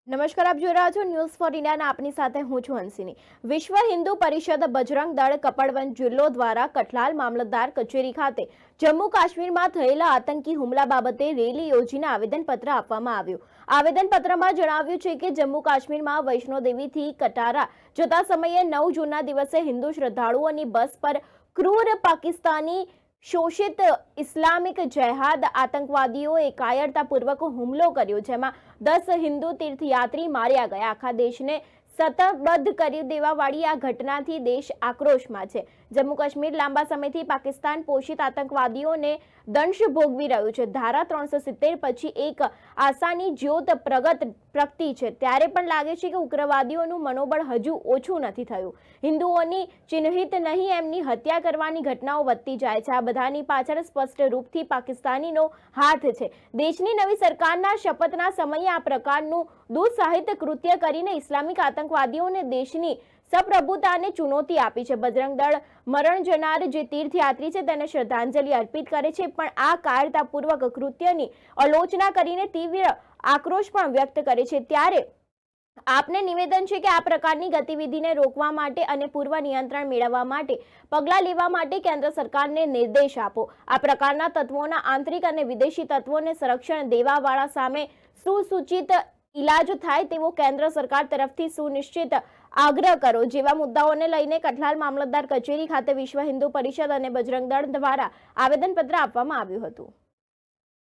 નમસ્કાર, આપ જોઈ રહ્યા છો ન્યૂઝ ફોર ઇન્ડિયાના આપની સાથે હું છું હંસિની। વિશ્વ હિન્દુ પરિષદ બજરંગ દળ કપડવંજ જિલ્લો દ્વારા કઠલાલ મામલતદાર કચેરી ખાતે જમ્મુ કાશ્મીરમાં થયેલા આતંકી હુમલા બાબતે રેલી યોજીને આવેદનપત્ર આપવામાં આવ્યું। આવેદનપત્રમાં જણાવ્યું છે કે જમ્મુ કાશ્મીરમાં વૈષ્ણોદેવીથી કટારા જતા સમયે 9 જૂનના દિવસે હિન્દુ શ્રદ્ધાળુઓની બસ પર ક્રૂર પાકિસ્તાની शोषित इस्लामिक जेहाद आतंकवादियों कायरतापूर्वक हुमलो कर्यो, जेमां 10 हिंदू तीर्थयात्री मार्या गया। आखा देशने सतबद्ध કરી દેવાવાળી આ ઘટનાથી દેશ આક્રોશમાં છે। જમ્મુ કાશ્મીર લાંબા સમયથી પાકિસ્તાન પોષિત આતંકવાદીઓને દંશ ભોગવી રહ્યું છે। ધારા 370 પછી એક આશાની જ્યોત પ્રગટી છે, ત્યારે પણ લાગે છે કે ઉગ્રવાદીઓનું મનોબળ હજુ ઓછું નથી થયું। હિન્દુઓની ચિહ્નિત નહીં, એમની હત્યા કરવાની ઘટનાઓ વધતી જાય છે। આ બધાની પાછળ સ્પષ્ટ રૂપથી પાકિસ્તાનીનો હાથ છે। દેશની નવી સરકારના શપથના સમયે આ પ્રકારનું દુઃસાહિત કૃત્ય કરીને ઇસ્લામિક આતંકવાદીઓને દેશની સપ્રભુતાને ચુનૌતી આપી છે। બજરંગ દળ મરણ જનાર જે તીર્થયાત્રી છે તેને શ્રદ્ધાંજલિ અર્પિત કરે છે, પણ આ કાયરતાપૂર્વક કૃત્યની આલોચના કરીને તીવ્ર આક્રોશ પણ વ્યક્ત કરે છે। ત્યારે આપને નિવેદન છે કે આ પ્રકારની ગતિવિધિને રોકવા માટે અને પૂર્વ નિયંત્રણ મેળવવા માટે પગલાં લેવા માટે કેન્દ્ર સરકારને નિર્દેશ આપો। આ પ્રકારના તત્વોના આંતરિક અને વિદેશી તત્વોને સંરક્ષણ દેવાવાળા સામે સુસૂચિત इलाज थाय तेवो केंद्र सरकार तरफथी सुनिश्चित आग्रह करो। जेवा मुद्दाओने लईने कठलाल मामलतदार कचेरी खाते विश्व हिंदू परिषद और बजरंग दળ द्वारा आवेदनपत्र आपवामां આવ્યું હતું।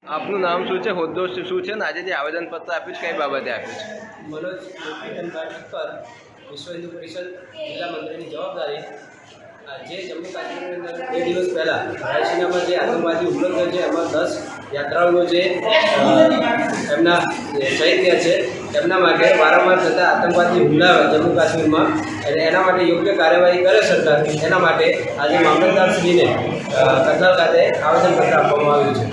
આપનું નામ શું છે, હોદ્દો શું છે, આજે જે આવેદનપત્ર આપ્યું છે કઈ બાબતે આપ્યું છે? મનોજ ઠક્કર, વિશ્વ હિન્દુ પરિષદ જિલ્લા મંત્રીની જવાબદારી। જે જમ્મુ કાશ્મીરની અંદર 2 દિવસ પહેલાં રાયસીનામાં જે આતંકવાદી હુમલો થયો છે, એમાં 10 યાત્રાળુઓ જે એમના શહીદ થયા છે, તેમના માટે વારંવાર થતા આતંકવાદી હુમલા જમ્મુ કાશ્મીરમાં અને એના માટે યોગ્ય કાર્યવાહી કરે સરકાર, એના માટે આજે મામલતદારશ્રીને કઠલાલ ખાતે આવેદનપત્ર આપવામાં આવ્યું છે।